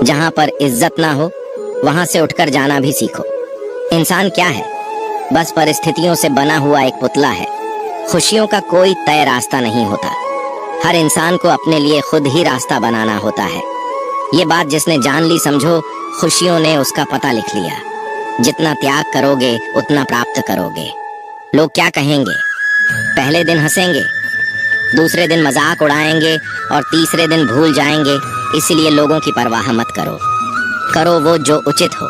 जहाँ पर इज्जत ना हो वहाँ से उठकर जाना भी सीखो। इंसान क्या है? बस परिस्थितियों से बना हुआ एक पुतला है। खुशियों का कोई तय रास्ता नहीं होता। हर इंसान को अपने लिए खुद ही रास्ता बनाना होता है। ये बात जिसने जान ली समझो खुशियों ने उसका पता लिख लिया। जितना त्याग करोगे उतना प्राप्त करोगे। लोग क्या कहेंगे? पहले दिन हंसेंगे, दूसरे दिन मजाक उड़ाएंगे और तीसरे दिन भूल जाएंगे। इसलिए लोगों की परवाह मत करो। करो वो जो उचित हो,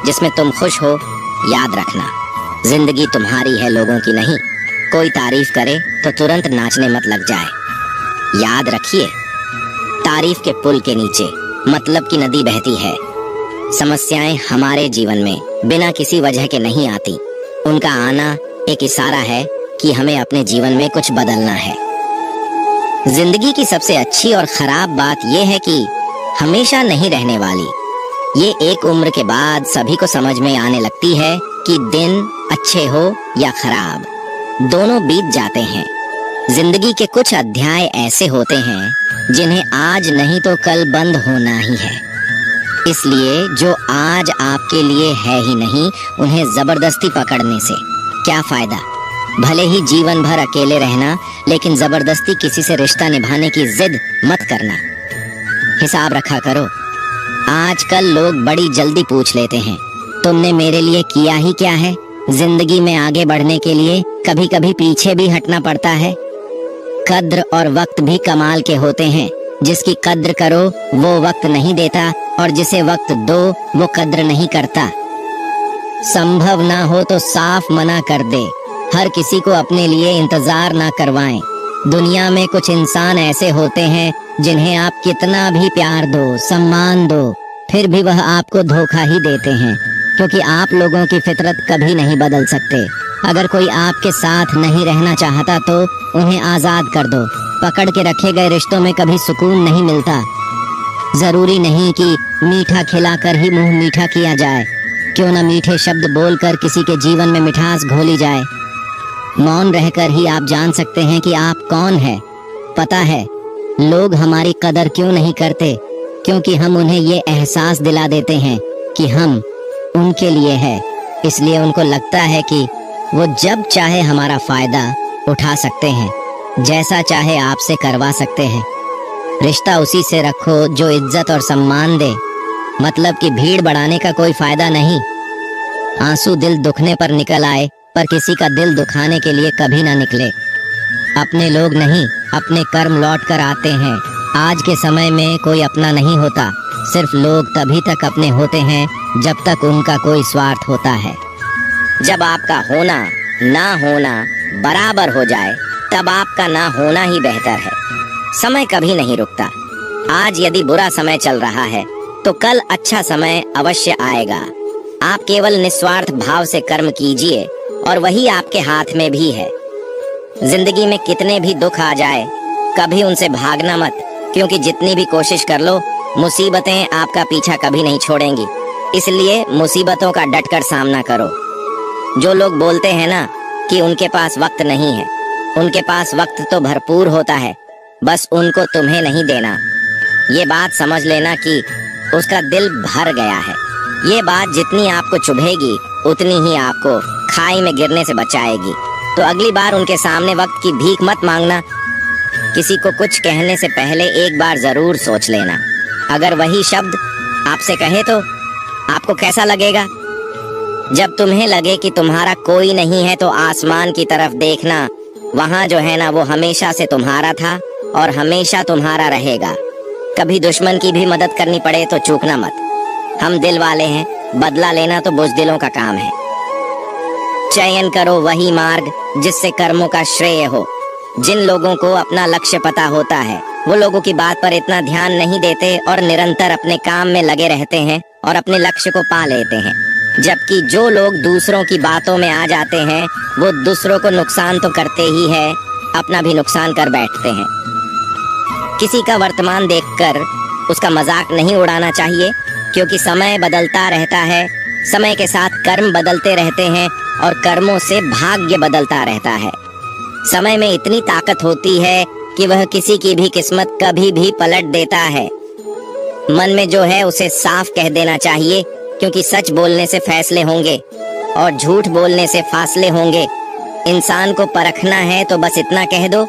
जिसमें तुम खुश हो। याद रखना, जिंदगी तुम्हारी है, लोगों की नहीं। कोई तारीफ करे तो तुरंत नाचने मत लग जाए। याद रखिए, तारीफ के पुल के नीचे मतलब की नदी बहती है। समस्याएं हमारे जीवन में बिना किसी वजह के नहीं आती। उनका आना एक इशारा है कि हमें अपने जीवन में कुछ बदलना है। जिंदगी की सबसे अच्छी और खराब बात यह है कि हमेशा नहीं रहने वाली। ये एक उम्र के बाद सभी को समझ में आने लगती है कि दिन अच्छे हो या खराब, दोनों बीत जाते हैं। जिंदगी के कुछ अध्याय ऐसे होते हैं जिन्हें आज नहीं तो कल बंद होना ही है। इसलिए जो आज आपके लिए है ही नहीं, उन्हें जबरदस्ती पकड़ने से क्या फायदा। भले ही जीवन भर अकेले रहना, लेकिन जबरदस्ती किसी से रिश्ता निभाने की जिद मत करना। हिसाब रखा करो। आजकल लोग बड़ी जल्दी पूछ लेते हैं, तुमने मेरे लिए किया ही क्या है? जिंदगी में आगे बढ़ने के लिए कभी कभी पीछे भी हटना पड़ता है। कद्र और वक्त भी कमाल के होते हैं। जिसकी कद्र करो वो वक्त नहीं देता, और जिसे वक्त दो वो कद्र नहीं करता। संभव ना हो तो साफ मना कर दे। हर किसी को अपने लिए इंतजार ना करवाएं। दुनिया में कुछ इंसान ऐसे होते हैं जिन्हें आप कितना भी प्यार दो, सम्मान दो, फिर भी वह आपको धोखा ही देते हैं, क्योंकि आप लोगों की फितरत कभी नहीं बदल सकते। अगर कोई आपके साथ नहीं रहना चाहता तो उन्हें आजाद कर दो। पकड़ के रखे गए रिश्तों में कभी सुकून नहीं मिलता। जरूरी नहीं कि मीठा खिलाकर ही मुंह मीठा किया जाए। क्यों न मीठे शब्द बोलकर किसी के जीवन में मिठास घोली जाए। मौन रहकर ही आप जान सकते हैं कि आप कौन है। पता है लोग हमारी कदर क्यों नहीं करते? क्योंकि हम उन्हें ये एहसास दिला देते हैं कि हम उनके लिए है। इसलिए उनको लगता है कि वो जब चाहे हमारा फायदा उठा सकते हैं, जैसा चाहे आपसे करवा सकते हैं। रिश्ता उसी से रखो जो इज्जत और सम्मान दे। मतलब कि भीड़ बढ़ाने का कोई फायदा नहीं। आंसू दिल दुखने पर निकल आए, पर किसी का दिल दुखाने के लिए कभी ना निकले। अपने लोग नहीं, अपने कर्म लौट कर आते हैं। आज के समय में कोई अपना नहीं होता। सिर्फ लोग तभी तक अपने होते हैं जब तक उनका कोई स्वार्थ होता है। जब आपका होना ना होना बराबर हो जाए, तब आपका ना होना ही बेहतर है। समय कभी नहीं रुकता। आज यदि बुरा समय चल रहा है तो कल अच्छा समय अवश्य आएगा। आप केवल निस्वार्थ भाव से कर्म कीजिए और वही आपके हाथ में भी है। जिंदगी में कितने भी दुख आ जाए, कभी उनसे भागना मत, क्योंकि जितनी भी कोशिश कर लो मुसीबतें आपका पीछा कभी नहीं छोड़ेंगी। इसलिए मुसीबतों का डटकर सामना करो। जो लोग बोलते हैं ना कि उनके पास वक्त नहीं है, उनके पास वक्त तो भरपूर होता है, बस उनको तुम्हें नहीं देना। ये बात समझ लेना कि उसका दिल भर गया है। ये बात जितनी आपको चुभेगी उतनी ही आपको खाई में गिरने से बचाएगी। तो अगली बार उनके सामने वक्त की भीख मत मांगना। किसी को कुछ कहने से पहले एक बार जरूर सोच लेना। अगर वही शब्द आपसे कहे तो आपको कैसा लगेगा? जब तुम्हें लगे कि तुम्हारा कोई नहीं है तो आसमान की तरफ देखना। वहाँ जो है ना वो हमेशा से तुम्हारा था और हमेशा तुम्हारा रहेगा। कभी दुश्मन की भी मदद करनी पड़े तो चूकना मत। हम दिल वाले हैं, बदला लेना तो बुज़दिलों का काम है। चयन करो वही मार्ग जिससे कर्मों का श्रेय हो। जिन लोगों को अपना लक्ष्य पता होता है वो लोगों की बात पर इतना ध्यान नहीं देते और निरंतर अपने काम में लगे रहते हैं और अपने लक्ष्य को पा लेते हैं। जबकि जो लोग दूसरों की बातों में आ जाते हैं वो दूसरों को नुकसान तो करते ही है, अपना भी नुकसान कर बैठते हैं। किसी का वर्तमान देखकर उसका मजाक नहीं उड़ाना चाहिए, क्योंकि समय बदलता रहता है। समय के साथ कर्म बदलते रहते हैं और कर्मों से भाग्य बदलता रहता है। समय में इतनी ताकत होती है कि वह किसी की भी किस्मत कभी भी पलट देता है। मन में जो है उसे साफ कह देना चाहिए, क्योंकि सच बोलने से फैसले होंगे और झूठ बोलने से फासले होंगे। इंसान को परखना है तो बस इतना कह दो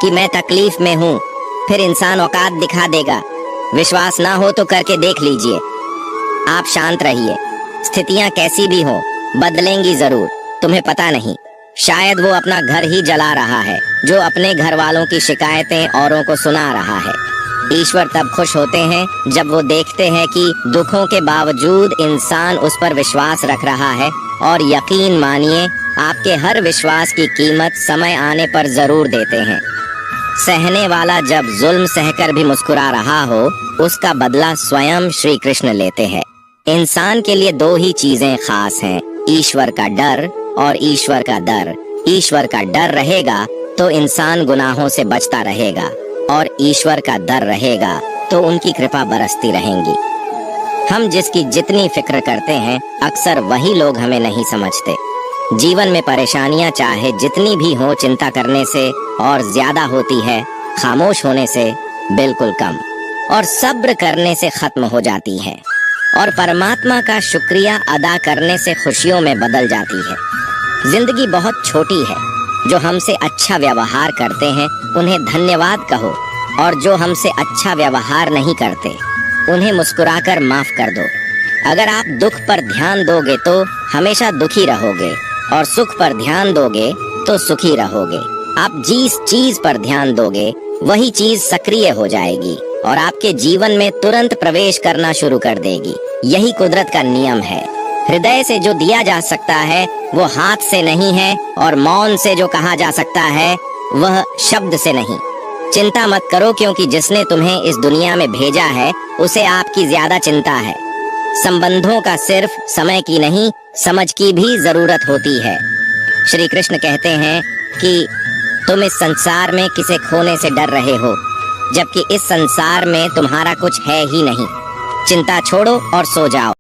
कि मैं तकलीफ में हूँ, फिर इंसान औकात दिखा देगा। विश्वास ना हो तो करके देख लीजिए। आप शांत रहिए, स्थितियां कैसी भी हो बदलेंगी जरूर, तुम्हें पता नहीं। शायद वो अपना घर ही जला रहा है, जो अपने घर वालों की शिकायतें औरों को सुना रहा है। ईश्वर तब खुश होते हैं जब वो देखते हैं कि दुखों के बावजूद इंसान उस पर विश्वास रख रहा है। और यकीन मानिए, आपके हर विश्वास की कीमत समय आने पर जरूर देते हैं। सहने वाला जब जुल्म सहकर भी मुस्कुरा रहा हो, उसका बदला स्वयं श्री कृष्ण लेते हैं। इंसान के लिए दो ही चीजें खास हैं, ईश्वर का डर और ईश्वर का दर। ईश्वर का डर रहेगा तो इंसान गुनाहों से बचता रहेगा, और ईश्वर का डर रहेगा तो उनकी कृपा बरसती रहेंगी। हम जिसकी जितनी फिक्र करते हैं, अक्सर वही लोग हमें नहीं समझते। जीवन में परेशानियां चाहे जितनी भी हो, चिंता करने से और ज्यादा होती है, खामोश होने से बिल्कुल कम, और सब्र करने से खत्म हो जाती है, और परमात्मा का शुक्रिया अदा करने से खुशियों में बदल जाती है। जिंदगी बहुत छोटी है, जो हमसे अच्छा व्यवहार करते हैं उन्हें धन्यवाद कहो, और जो हमसे अच्छा व्यवहार नहीं करते उन्हें मुस्कुराकर माफ कर दो। अगर आप दुख पर ध्यान दोगे तो हमेशा दुखी रहोगे, और सुख पर ध्यान दोगे तो सुखी रहोगे। आप जिस चीज पर ध्यान दोगे वही चीज सक्रिय हो जाएगी और आपके जीवन में तुरंत प्रवेश करना शुरू कर देगी। यही कुदरत का नियम है। हृदय से जो दिया जा सकता है वो हाथ से नहीं है, और मौन से जो कहा जा सकता है वह शब्द से नहीं। चिंता मत करो, क्योंकि जिसने तुम्हें इस दुनिया में भेजा है उसे आपकी ज्यादा चिंता है। संबंधों का सिर्फ समय की नहीं, समझ की भी जरूरत होती है। श्री कृष्ण कहते हैं कि तुम इस संसार में किसे खोने से डर रहे हो, जबकि इस संसार में तुम्हारा कुछ है ही नहीं। चिंता छोड़ो और सो जाओ।